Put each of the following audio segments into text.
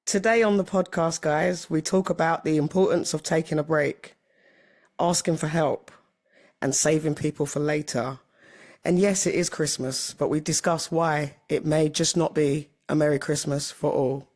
Today on the podcast, guys, we talk about the importance of taking a break, asking for help, and saving people for later. And yes, it is Christmas, but we discuss why it may just not be a Merry Christmas for all.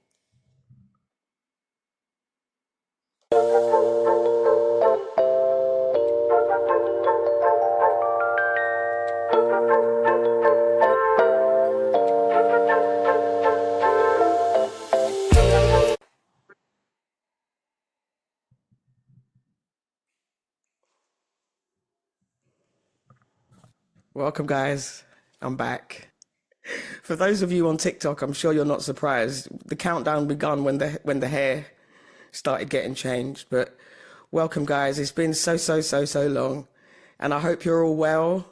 Welcome, guys. I'm back. For those of you on TikTok, I'm sure you're not surprised. The countdown begun when the hair started getting changed. But welcome, guys. It's been so long, and I hope you're all well,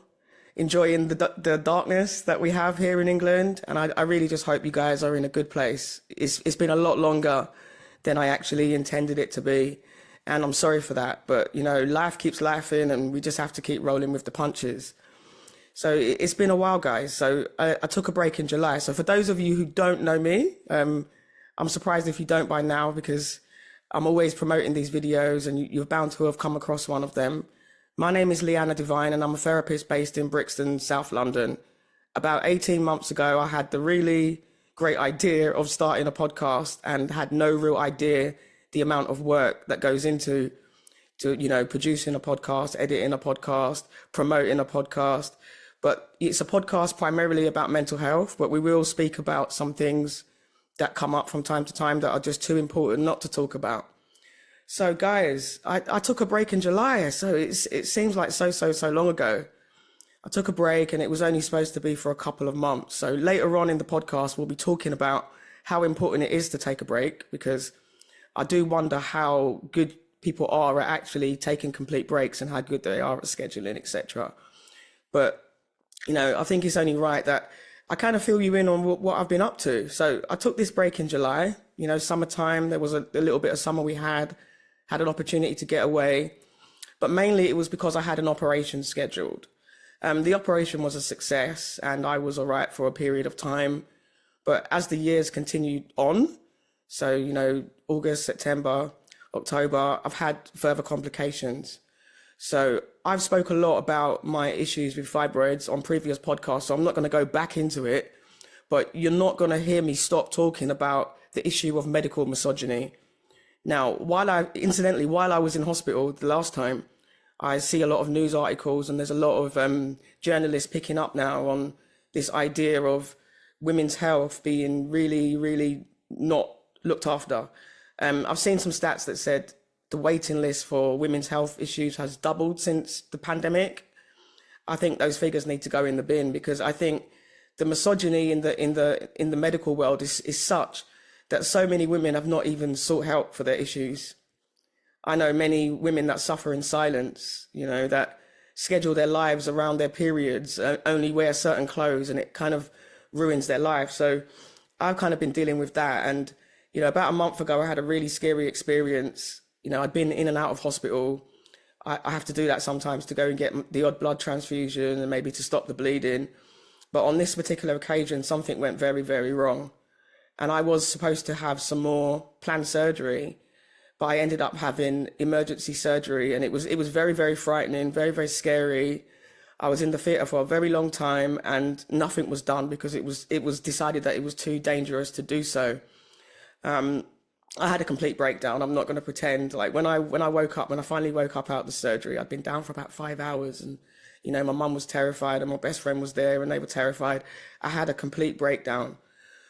enjoying the darkness that we have here in England. And I really just hope you guys are in a good place. It's been a lot longer than I actually intended it to be, and I'm sorry for that. But life keeps laughing, and we just have to keep rolling with the punches. So it's been a while, guys. So I took a break in July. So for those of you who don't know me, I'm surprised if you don't by now, because I'm always promoting these videos and you're bound to have come across one of them. My name is Leanna Devine and I'm a therapist based in Brixton, South London. About 18 months ago, I had the really great idea of starting a podcast and had no real idea the amount of work that goes into producing a podcast, editing a podcast, promoting a podcast. But it's a podcast primarily about mental health, but we will speak about some things that come up from time to time that are just too important not to talk about. So guys, I took a break in July, so it seems like so long ago. I took a break and it was only supposed to be for a couple of months. So later on in the podcast, we'll be talking about how important it is to take a break, because I do wonder how good people are at actually taking complete breaks and how good they are at scheduling, etc. But I think it's only right that I kind of fill you in on what I've been up to. So I took this break in July, summertime. There was a little bit of summer we had an opportunity to get away. But mainly it was because I had an operation scheduled. The operation was a success and I was all right for a period of time. But as the years continued on, so, August, September, October, I've had further complications. So I've spoke a lot about my issues with fibroids on previous podcasts, so I'm not going to go back into it, but you're not going to hear me stop talking about the issue of medical misogyny. Now, while I was in hospital the last time, I see a lot of news articles and there's a lot of journalists picking up now on this idea of women's health being really not looked after. I've seen some stats that said the waiting list for women's health issues has doubled since the pandemic. I think those figures need to go in the bin, because I think the misogyny in the medical world is such that so many women have not even sought help for their issues. I know many women that suffer in silence, that schedule their lives around their periods, only wear certain clothes, and it kind of ruins their life. So I've kind of been dealing with that. And, about a month ago, I had a really scary experience. I'd been in and out of hospital. I have to do that sometimes to go and get the odd blood transfusion and maybe to stop the bleeding. But on this particular occasion, something went very wrong. And I was supposed to have some more planned surgery, but I ended up having emergency surgery. And it was very frightening, very scary. I was in the theatre for a very long time and nothing was done because it was decided that it was too dangerous to do so. I had a complete breakdown. I'm not going to pretend. Like when I finally woke up out of the surgery, I'd been down for about 5 hours, and my mum was terrified and my best friend was there and they were terrified. I had a complete breakdown.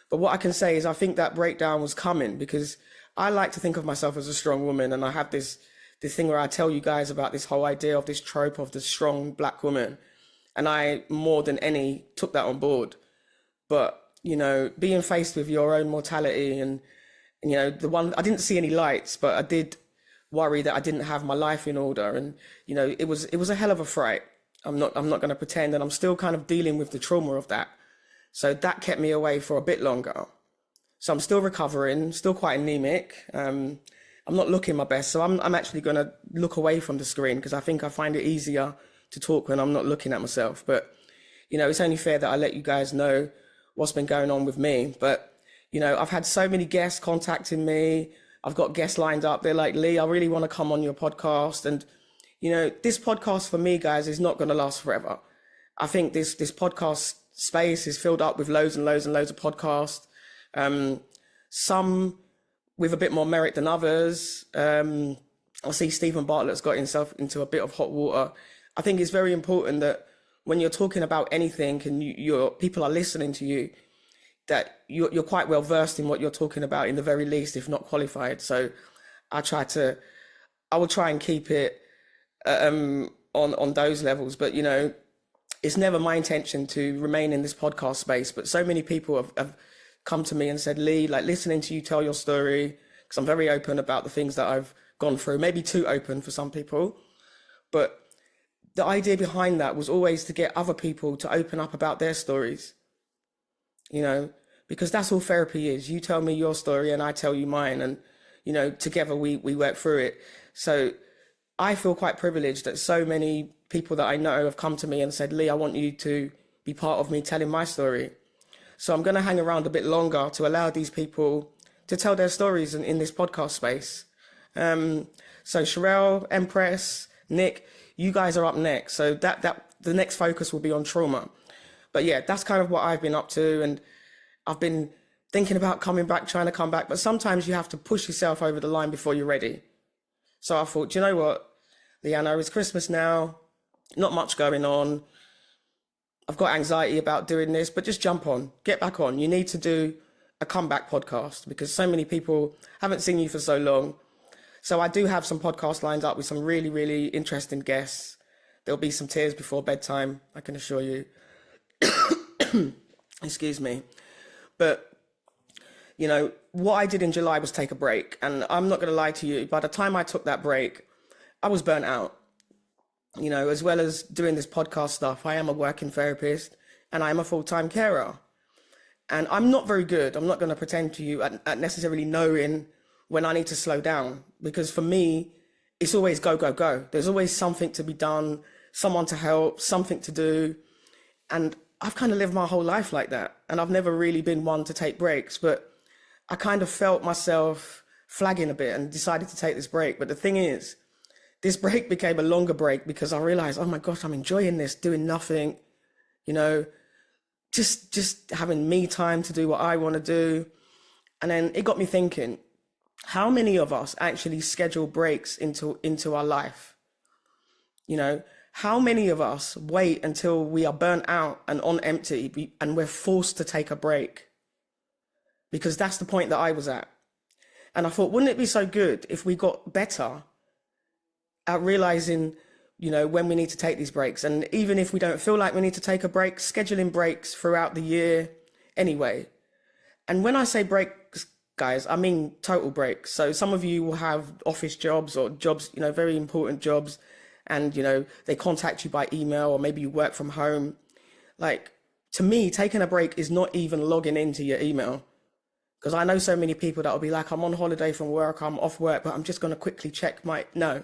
But what I can say is I think that breakdown was coming, because I like to think of myself as a strong woman, and I have this thing where I tell you guys about this whole idea of this trope of the strong black woman, and I more than any took that on board. But being faced with your own mortality and I didn't see any lights, but I did worry that I didn't have my life in order. And, it was a hell of a fright. I'm not going to pretend, and I'm still kind of dealing with the trauma of that. So that kept me away for a bit longer. So I'm still recovering, still quite anemic. I'm not looking my best. So I'm actually going to look away from the screen, because I think I find it easier to talk when I'm not looking at myself. But, it's only fair that I let you guys know what's been going on with me. But, I've had so many guests contacting me. I've got guests lined up. They're like, Lee, I really want to come on your podcast. And, this podcast for me, guys, is not going to last forever. I think this podcast space is filled up with loads and loads and loads of podcasts. Some with a bit more merit than others. I see Stephen Bartlett's got himself into a bit of hot water. I think it's very important that when you're talking about anything and your people are listening to you, that you're quite well versed in what you're talking about, in the very least, if not qualified. So I will try and keep it on those levels. But, it's never my intention to remain in this podcast space. But so many people have come to me and said, Lee, like listening to you tell your story, because I'm very open about the things that I've gone through, maybe too open for some people. But the idea behind that was always to get other people to open up about their stories, because that's all therapy is. You tell me your story and I tell you mine, and, together we work through it. So I feel quite privileged that so many people that I know have come to me and said, Lee, I want you to be part of me telling my story. So I'm going to hang around a bit longer to allow these people to tell their stories in this podcast space. So Sherelle, Empress, Nick, you guys are up next. So that the next focus will be on trauma. But yeah, that's kind of what I've been up to. And I've been thinking about coming back, trying to come back. But sometimes you have to push yourself over the line before you're ready. So I thought, do you know what, Leanna, it's Christmas now, not much going on. I've got anxiety about doing this, but just jump on, get back on. You need to do a comeback podcast because so many people haven't seen you for so long. So I do have some podcasts lined up with some really, really interesting guests. There'll be some tears before bedtime, I can assure you. Excuse me. But, what I did in July was take a break. And I'm not going to lie to you, by the time I took that break, I was burnt out. As well as doing this podcast stuff, I am a working therapist and I am a full-time carer. And I'm not very good. I'm not going to pretend to you at necessarily knowing when I need to slow down, because for me, it's always go, go, go. There's always something to be done, someone to help, something to do. And I've kind of lived my whole life like that. And I've never really been one to take breaks, but I kind of felt myself flagging a bit and decided to take this break. But the thing is, this break became a longer break because I realized, oh my gosh, I'm enjoying this, doing nothing, just having me time to do what I want to do. And then it got me thinking, how many of us actually schedule breaks into our life? How many of us wait until we are burnt out and on empty and we're forced to take a break? Because that's the point that I was at. And I thought, wouldn't it be so good if we got better at realizing, when we need to take these breaks? And even if we don't feel like we need to take a break, scheduling breaks throughout the year anyway. And when I say breaks, guys, I mean total breaks. So some of you will have office jobs or jobs, very important jobs, and, they contact you by email, or maybe you work from home. Like, to me, taking a break is not even logging into your email. Because I know so many people that will be like, I'm on holiday from work, I'm off work, but I'm just going to quickly check my... No.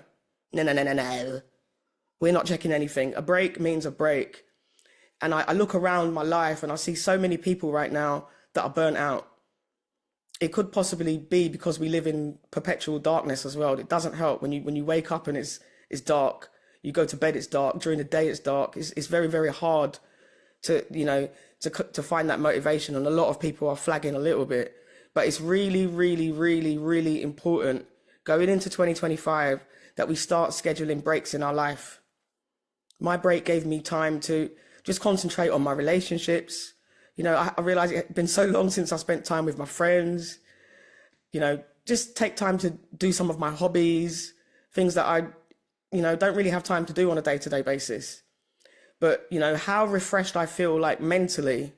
We're not checking anything. A break means a break. And I look around my life and I see so many people right now that are burnt out. It could possibly be because we live in perpetual darkness as well. It doesn't help when you wake up and it's dark. You go to bed, it's dark. During the day, it's dark. It's very, very hard to find that motivation. And a lot of people are flagging a little bit. But it's really, really, really, really important going into 2025 that we start scheduling breaks in our life. My break gave me time to just concentrate on my relationships. I realized it had been so long since I spent time with my friends. Just take time to do some of my hobbies, things that I, don't really have time to do on a day-to-day basis. But, how refreshed I feel, like, mentally.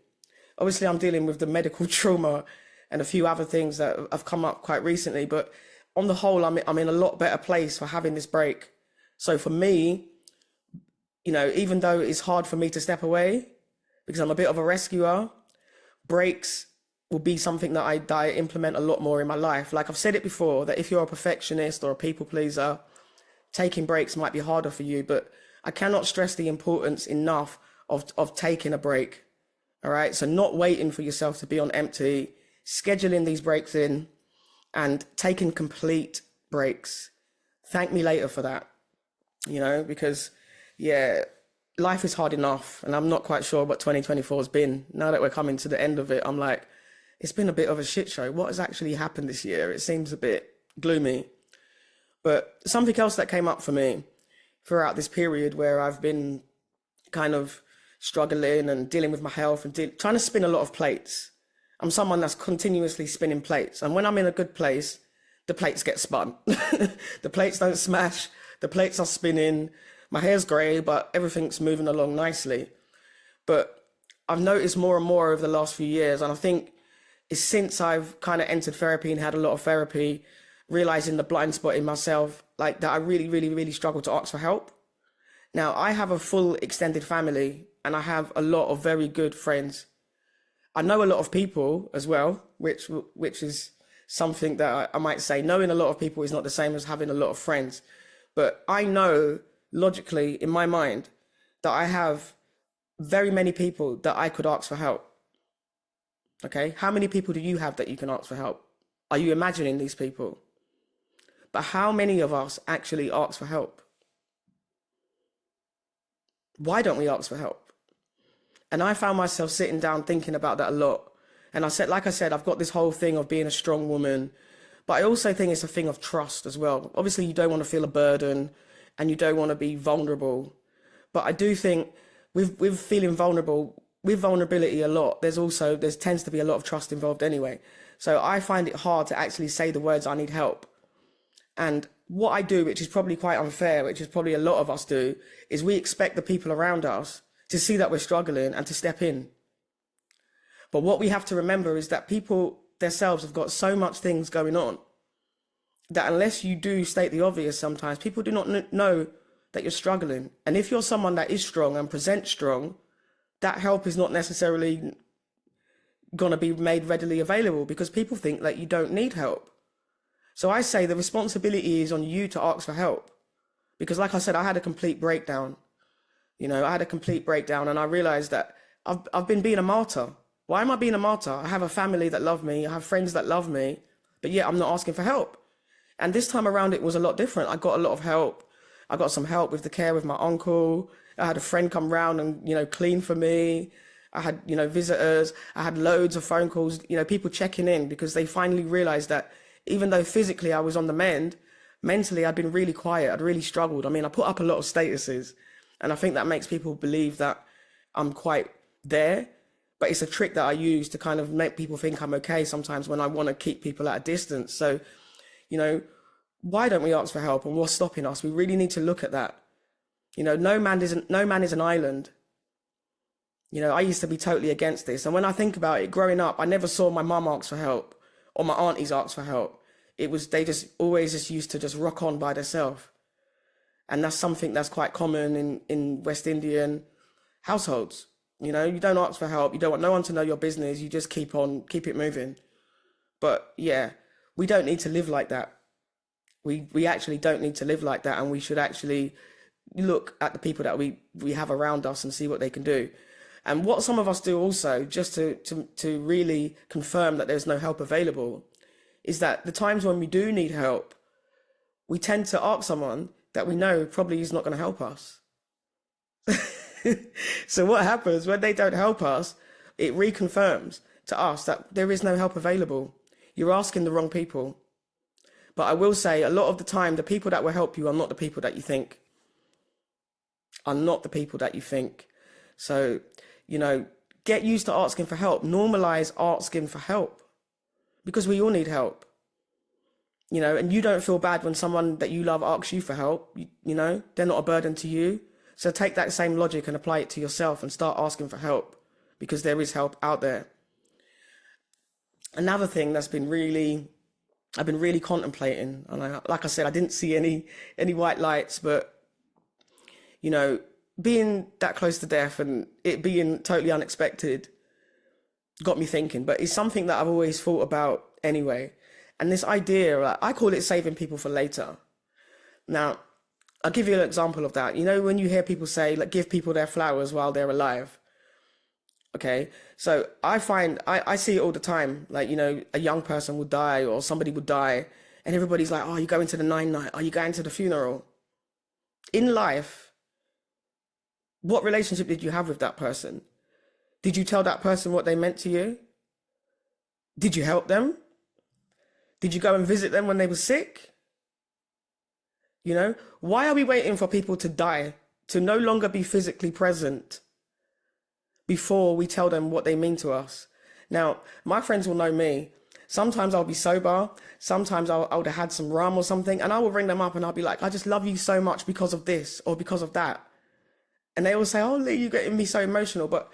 Obviously, I'm dealing with the medical trauma and a few other things that have come up quite recently. But on the whole, I'm in a lot better place for having this break. So for me, even though it's hard for me to step away because I'm a bit of a rescuer, breaks will be something that I implement a lot more in my life. Like I've said it before, that if you're a perfectionist or a people pleaser, taking breaks might be harder for you, but I cannot stress the importance enough of taking a break. All right. So not waiting for yourself to be on empty, scheduling these breaks in and taking complete breaks. Thank me later for that, because yeah, life is hard enough, and I'm not quite sure what 2024 has been. Now that we're coming to the end of it, I'm like, it's been a bit of a shit show. What has actually happened this year? It seems a bit gloomy. But something else that came up for me throughout this period where I've been kind of struggling and dealing with my health and trying to spin a lot of plates. I'm someone that's continuously spinning plates. And when I'm in a good place, the plates get spun. The plates don't smash. The plates are spinning. My hair's grey, but everything's moving along nicely. But I've noticed more and more over the last few years, and I think it's since I've kind of entered therapy and had a lot of therapy, realizing the blind spot in myself, like that I really, really, really struggle to ask for help. Now, I have a full extended family and I have a lot of very good friends. I know a lot of people as well, which is something that I might say. Knowing a lot of people is not the same as having a lot of friends. But I know logically in my mind that I have very many people that I could ask for help. Okay, how many people do you have that you can ask for help? Are you imagining these people? But how many of us actually ask for help? Why don't we ask for help? And I found myself sitting down thinking about that a lot. And like I said, I've got this whole thing of being a strong woman, but I also think it's a thing of trust as well. Obviously, you don't want to feel a burden and you don't want to be vulnerable. But I do think with feeling vulnerable, with vulnerability a lot, there tends to be a lot of trust involved anyway. So I find it hard to actually say the words, I need help. And what I do, which is probably quite unfair, which is probably a lot of us do, is we expect the people around us to see that we're struggling and to step in. But what we have to remember is that people themselves have got so much things going on that unless you do state the obvious sometimes, people do not know that you're struggling. And if you're someone that is strong and presents strong, that help is not necessarily going to be made readily available because people think that you don't need help. So I say the responsibility is on you to ask for help. Because like I said, I had a complete breakdown. I had a complete breakdown and I realized that I've been being a martyr. Why am I being a martyr? I have a family that love me. I have friends that love me, but yet I'm not asking for help. And this time around, it was a lot different. I got a lot of help. I got some help with the care with my uncle. I had a friend come round and, clean for me. I had, visitors. I had loads of phone calls, people checking in because they finally realized that even though physically I was on the mend, mentally I'd been really quiet. I'd really struggled. I mean, I put up a lot of statuses and I think that makes people believe that I'm quite there. But it's a trick that I use to kind of make people think I'm okay sometimes when I want to keep people at a distance. So, why don't we ask for help and what's stopping us? We really need to look at that. No man is an island. I used to be totally against this. And when I think about it, growing up, I never saw my mum ask for help or my aunties ask for help. They just always used to just rock on by themselves. And that's something that's quite common in West Indian households. You don't ask for help. You don't want no one to know your business. You just keep it moving. But yeah, we don't need to live like that. We actually don't need to live like that. And we should actually look at the people that we have around us and see what they can do. And what some of us do also, just to really confirm that there's no help available, is that the times when we do need help, we tend to ask someone that we know probably is not going to help us. So what happens when they don't help us, it reconfirms to us that there is no help available. You're asking the wrong people. But I will say a lot of the time, the people that will help you are not the people that you think. So, get used to asking for help. Normalize asking for help because we all need help. And you don't feel bad when someone that you love asks you for help. They're not a burden to you. So take that same logic and apply it to yourself and start asking for help because there is help out there. Another thing I've been really contemplating, and like I said, I didn't see any white lights, but, being that close to death and it being totally unexpected got me thinking, but it's something that I've always thought about anyway. And this idea, I call it saving people for later. Now, I'll give you an example of that. When you hear people say, give people their flowers while they're alive. Okay. So I see it all the time. Like, a young person would die or somebody would die, and everybody's like, oh, you going to the nine night? Are you going to the funeral? In life, what relationship did you have with that person? Did you tell that person what they meant to you? Did you help them? Did you go and visit them when they were sick? Why are we waiting for people to die, to no longer be physically present before we tell them what they mean to us? Now, my friends will know me. Sometimes I'll be sober. Sometimes I would have had some rum or something, and I will ring them up and I'll be like, I just love you so much because of this or because of that. And they will say, oh, Lee, you're getting me so emotional. But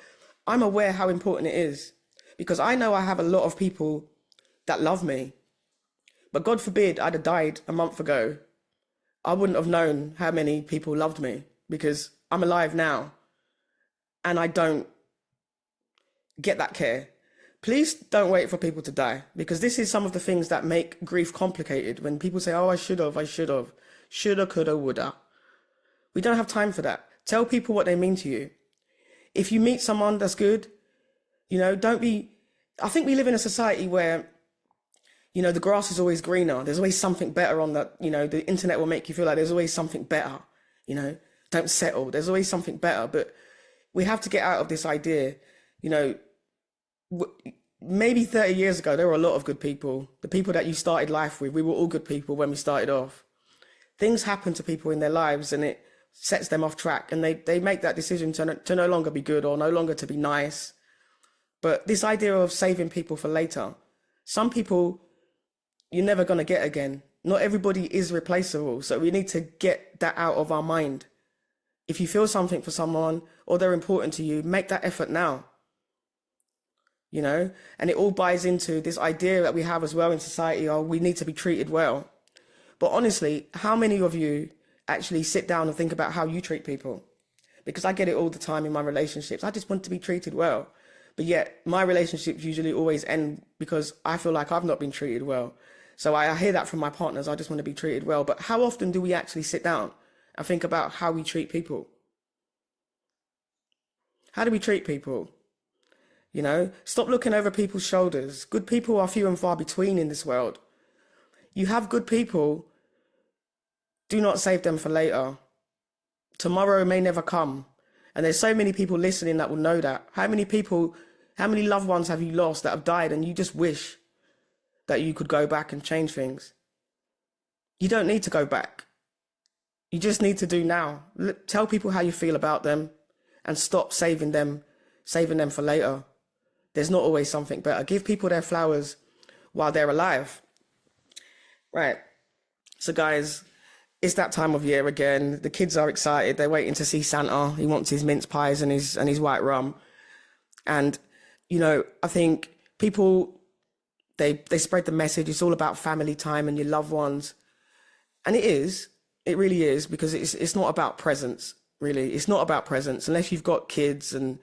I'm aware how important it is, because I know I have a lot of people that love me. But God forbid I'd have died a month ago. I wouldn't have known how many people loved me, because I'm alive now and I don't get that care. Please don't wait for people to die, because this is some of the things that make grief complicated. When people say, oh, I should have, shoulda, coulda, woulda. We don't have time for that. Tell people what they mean to you. If you meet someone that's good, don't be, I think we live in a society where, the grass is always greener. There's always something better on that, the internet will make you feel like there's always something better, don't settle. There's always something better. But we have to get out of this idea, maybe 30 years ago, there were a lot of good people. The people that you started life with, we were all good people when we started off. Things happen to people in their lives and it sets them off track, and they make that decision to no longer be good or no longer to be nice. But this idea of saving people for later, some people you're never going to get again. Not everybody is replaceable. So we need to get that out of our mind. If you feel something for someone or they're important to you, make that effort now. And it all buys into this idea that we have as well in society, oh, we need to be treated well. But honestly, how many of you actually sit down and think about how you treat people? Because I get it all the time in my relationships. I just want to be treated well. But yet my relationships usually always end because I feel like I've not been treated well. So I hear that from my partners. I just want to be treated well. But how often do we actually sit down and think about how we treat people? How do we treat people? Stop looking over people's shoulders. Good people are few and far between in this world. You have good people. Do not save them for later. Tomorrow may never come. And there's so many people listening that will know that. How many loved ones have you lost that have died and you just wish that you could go back and change things? You don't need to go back. You just need to do now. Tell people how you feel about them and stop saving them for later. There's not always something better. Give people their flowers while they're alive. Right. So guys, it's that time of year again. The kids are excited. They're waiting to see Santa. He wants his mince pies and his white rum. And, I think people, they spread the message. It's all about family time and your loved ones. And it really is, because it's not about presents, really. It's not about presents unless you've got kids and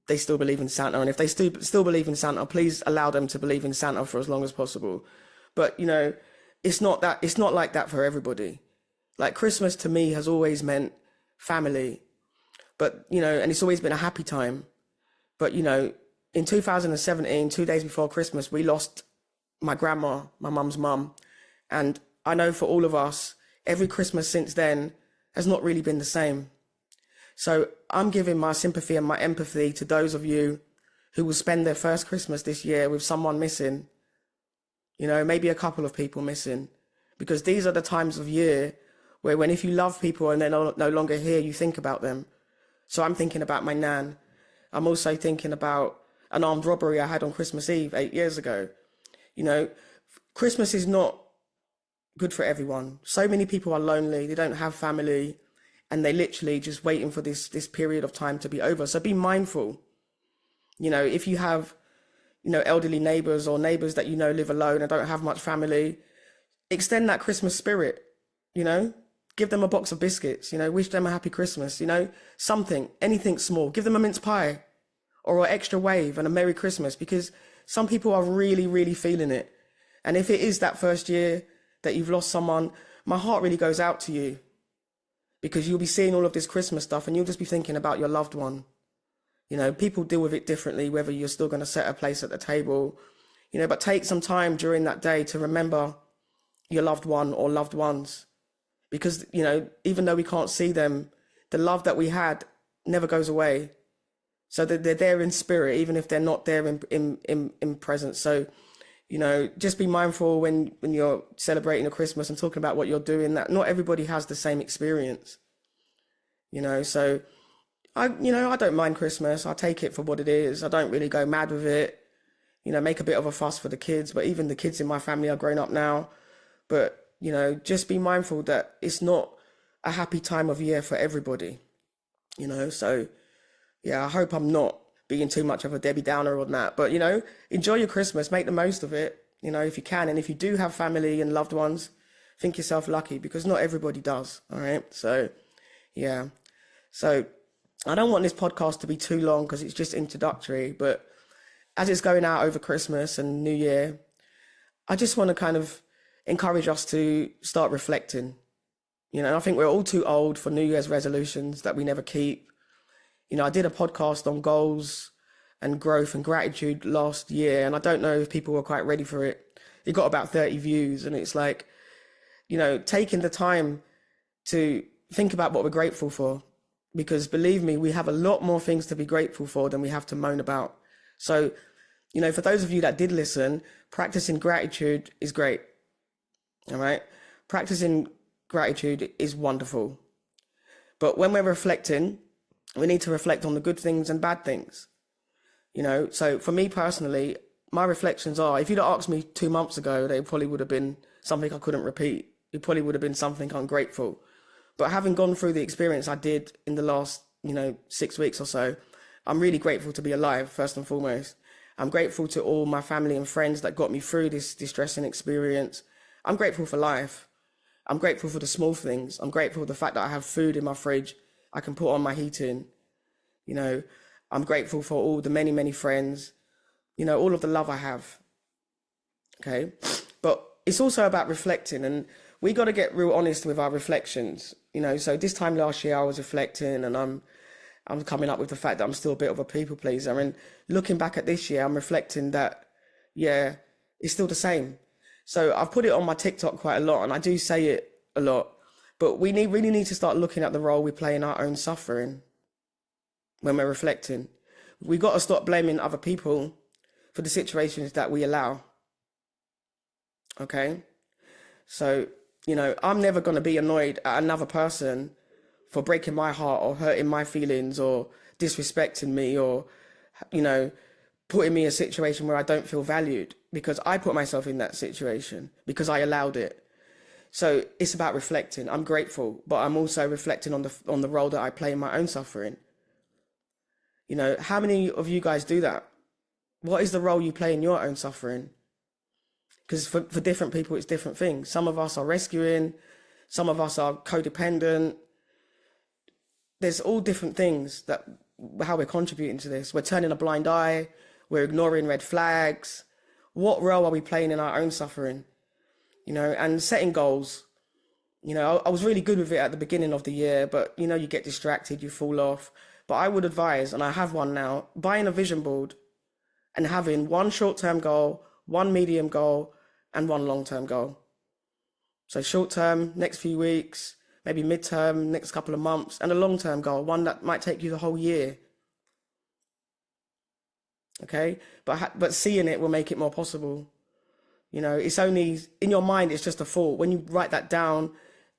they still believe in Santa. And if they still believe in Santa, please allow them to believe in Santa for as long as possible. But, it's not like that for everybody. Like Christmas to me has always meant family, but, and it's always been a happy time. But, in 2017, 2 days before Christmas, we lost my grandma, my mum's mum. And I know for all of us, every Christmas since then has not really been the same. So I'm giving my sympathy and my empathy to those of you who will spend their first Christmas this year with someone missing, maybe a couple of people missing, because these are the times of year where if you love people and they're no longer here, you think about them. So I'm thinking about my nan. I'm also thinking about an armed robbery I had on Christmas Eve 8 years ago. Christmas is not good for everyone. So many people are lonely. They don't have family and they literally just waiting for this period of time to be over. So be mindful. If you have, elderly neighbors or neighbors that live alone and don't have much family, extend that Christmas spirit, give them a box of biscuits, wish them a happy Christmas, something, anything small. Give them a mince pie or an extra wave and a Merry Christmas, because some people are really, really feeling it. And if it is that first year that you've lost someone, my heart really goes out to you, because you'll be seeing all of this Christmas stuff and you'll just be thinking about your loved one. You know, people deal with it differently, whether you're still going to set a place at the table, you know, but take some time during that day to remember your loved one or loved ones. Because, you know, even though we can't see them, the love that we had never goes away. So they're there in spirit, even if they're not there in presence. So, you know, just be mindful when you're celebrating a Christmas and talking about what you're doing, that not everybody has the same experience, you know. So I don't mind Christmas. I take it for what it is. I don't really go mad with it, you know, make a bit of a fuss for the kids, but even the kids in my family are grown up now. But, you know, just be mindful that it's not a happy time of year for everybody, you know. So yeah, I hope I'm not being too much of a Debbie Downer on that. But, you know, enjoy your Christmas, make the most of it, you know, if you can. And if you do have family and loved ones, think yourself lucky, because not everybody does. All right. So, yeah. So I don't want this podcast to be too long because it's just introductory. But as it's going out over Christmas and New Year, I just want to kind of encourage us to start reflecting. You know, I think we're all too old for New Year's resolutions that we never keep. You know, I did a podcast on goals and growth and gratitude last year, and I don't know if people were quite ready for it. It got about 30 views, and it's like, you know, taking the time to think about what we're grateful for, because believe me, we have a lot more things to be grateful for than we have to moan about. So, you know, for those of you that did listen, practicing gratitude is great. All right. Practicing gratitude is wonderful. But when we're reflecting, we need to reflect on the good things and bad things. You know, so for me personally, my reflections are, if you'd have asked me 2 months ago, they probably would have been something I couldn't repeat. It probably would have been something ungrateful. But having gone through the experience I did in the last, you know, 6 weeks or so, I'm really grateful to be alive, first and foremost. I'm grateful to all my family and friends that got me through this distressing experience. I'm grateful for life. I'm grateful for the small things. I'm grateful for the fact that I have food in my fridge I can put on my heating. You know, I'm grateful for all the many, many friends, you know, all of the love I have. Okay. But it's also about reflecting, and we got to get real honest with our reflections, you know. So this time last year I was reflecting, and I'm coming up with the fact that I'm still a bit of a people pleaser. And looking back at this year, I'm reflecting that, yeah, it's still the same. So I've put it on my TikTok quite a lot, and I do say it a lot, but we really need to start looking at the role we play in our own suffering when we're reflecting. We got to stop blaming other people for the situations that we allow. Okay? So, you know, I'm never going to be annoyed at another person for breaking my heart or hurting my feelings or disrespecting me or, you know, putting me in a situation where I don't feel valued, because I put myself in that situation because I allowed it. So it's about reflecting. I'm grateful, but I'm also reflecting on the role that I play in my own suffering. You know, how many of you guys do that? What is the role you play in your own suffering? Because for different people, it's different things. Some of us are rescuing, some of us are codependent. There's all different things that how we're contributing to this. We're turning a blind eye. We're ignoring red flags. What role are we playing in our own suffering? You know, and setting goals. You know, I was really good with it at the beginning of the year, but, you know, you get distracted, you fall off. But I would advise, and I have one now, buying a vision board and having one short-term goal, one medium goal, and one long-term goal. So short-term, next few weeks, maybe mid-term, next couple of months, and a long-term goal, one that might take you the whole year. Okay? But seeing it will make it more possible. You know, it's only, in your mind, it's just a thought. When you write that down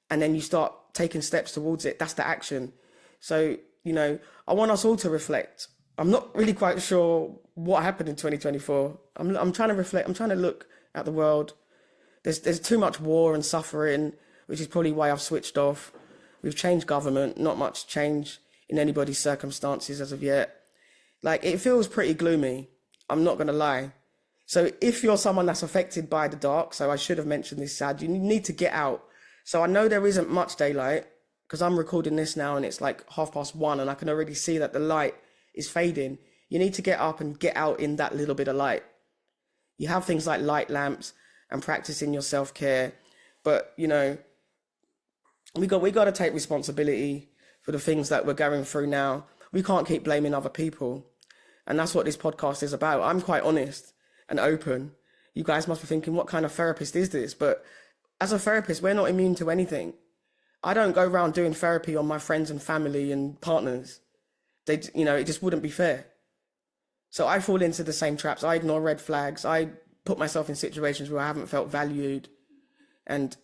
and then you start taking steps towards it, that's the action. So, you know, I want us all to reflect. I'm not really quite sure what happened in 2024. I'm trying to reflect. I'm trying to look at the world. There's too much war and suffering, which is probably why I've switched off. We've changed government, not much change in anybody's circumstances as of yet. Like, it feels pretty gloomy. I'm not going to lie. So if you're someone that's affected by the dark, so I should have mentioned this, Sad, you need to get out. So I know there isn't much daylight because I'm recording this now and it's like 1:30 and I can already see that the light is fading. You need to get up and get out in that little bit of light. You have things like light lamps and practicing your self-care, but, you know, we got to take responsibility for the things that we're going through now. we can't keep blaming other people. And that's what this podcast is about. I'm quite honest and open. You guys must be thinking, what kind of therapist is this? But as a therapist, we're not immune to anything. I don't go around doing therapy on my friends and family and partners. It just wouldn't be fair. So I fall into the same traps. I ignore red flags. I put myself in situations where I haven't felt valued and,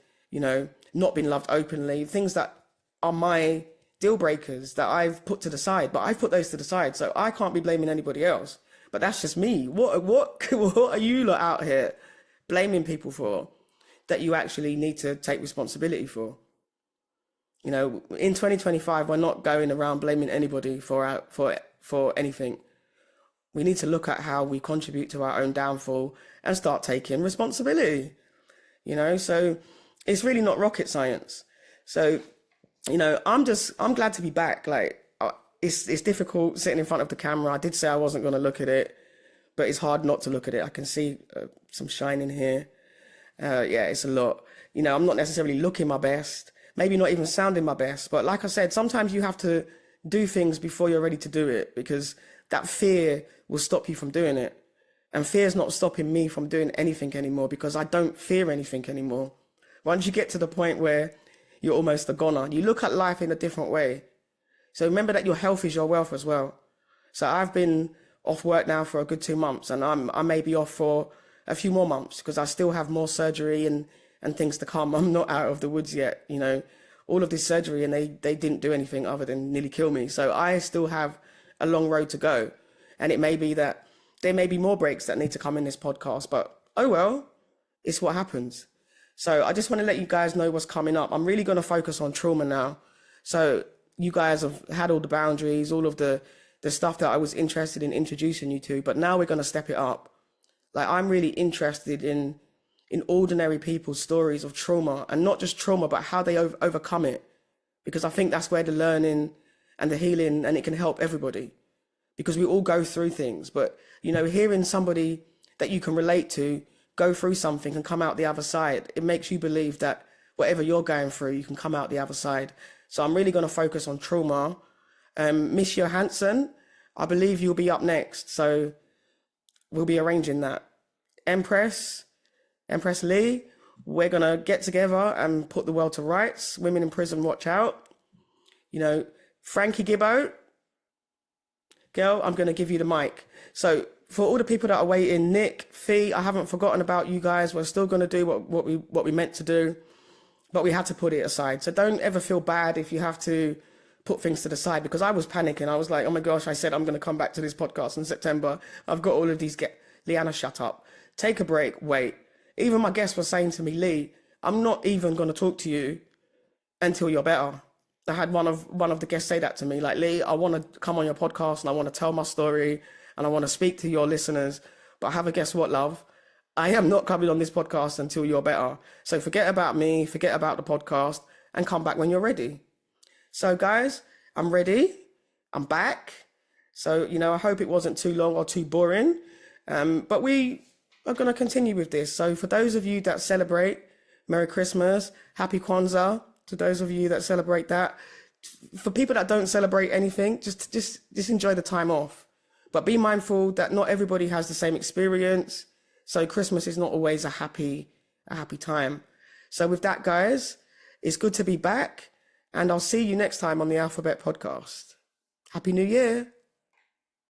not been loved openly. Things that are my deal breakers that I've put to the side, but I've put those to the side. So I can't be blaming anybody else. But that's just me. What are you lot out here blaming people for that you actually need to take responsibility for? In 2025, we're not going around blaming anybody for anything. We need to look at how we contribute to our own downfall and start taking responsibility. So it's really not rocket science. So, I'm glad to be back. Like, it's difficult sitting in front of the camera. I did say I wasn't going to look at it, but it's hard not to look at it. I can see some shine in here. It's a lot. I'm not necessarily looking my best, maybe not even sounding my best. But like I said, sometimes you have to do things before you're ready to do it, because that fear will stop you from doing it. And fear is not stopping me from doing anything anymore, because I don't fear anything anymore. Once you get to the point where you're almost a goner, you look at life in a different way. So remember that your health is your wealth as well. So I've been off work now for a good 2 months, and I may be off for a few more months because I still have more surgery and things to come. I'm not out of the woods yet, all of this surgery, and they didn't do anything other than nearly kill me. So I still have a long road to go. And it may be that there may be more breaks that need to come in this podcast, but oh well, it's what happens. So I just want to let you guys know what's coming up. I'm really going to focus on trauma now. So you guys have had all the boundaries, all of the stuff that I was interested in introducing you to, but now we're going to step it up. Like, I'm really interested in ordinary people's stories of trauma, and not just trauma, but how they overcome it. Because I think that's where the learning and the healing, and it can help everybody, because we all go through things. But, hearing somebody that you can relate to go through something and come out the other side, it makes you believe that whatever you're going through, you can come out the other side. So I'm really going to focus on trauma. Miss Johansson, I believe you'll be up next. So we'll be arranging that. Empress Lee, we're going to get together and put the world to rights. Women in prison, watch out. Frankie Gibbo, girl, I'm going to give you the mic. So for all the people that are waiting, Nick, Fee, I haven't forgotten about you guys. We're still going to do what we meant to do, but we had to put it aside. So don't ever feel bad if you have to put things to the side, because I was panicking. I was like, oh my gosh, I said I'm going to come back to this podcast in September. I've got all of these. Leanna, shut up. Take a break. Wait. Even my guest was saying to me, Lee, I'm not even going to talk to you until you're better. I had one of the guests say that to me, like, Lee, I want to come on your podcast and I want to tell my story and I want to speak to your listeners. But have a guess what, love? I am not coming on this podcast until you're better. So forget about me, forget about the podcast, and come back when you're ready. So guys, I'm ready. I'm back. So, I hope it wasn't too long or too boring. But we are going to continue with this. So for those of you that celebrate, Merry Christmas, Happy Kwanzaa, to those of you that celebrate that. For people that don't celebrate anything, just enjoy the time off. But be mindful that not everybody has the same experience. So Christmas is not always a happy time. So with that, guys, it's good to be back. And I'll see you next time on the Alphabet Podcast. Happy New Year.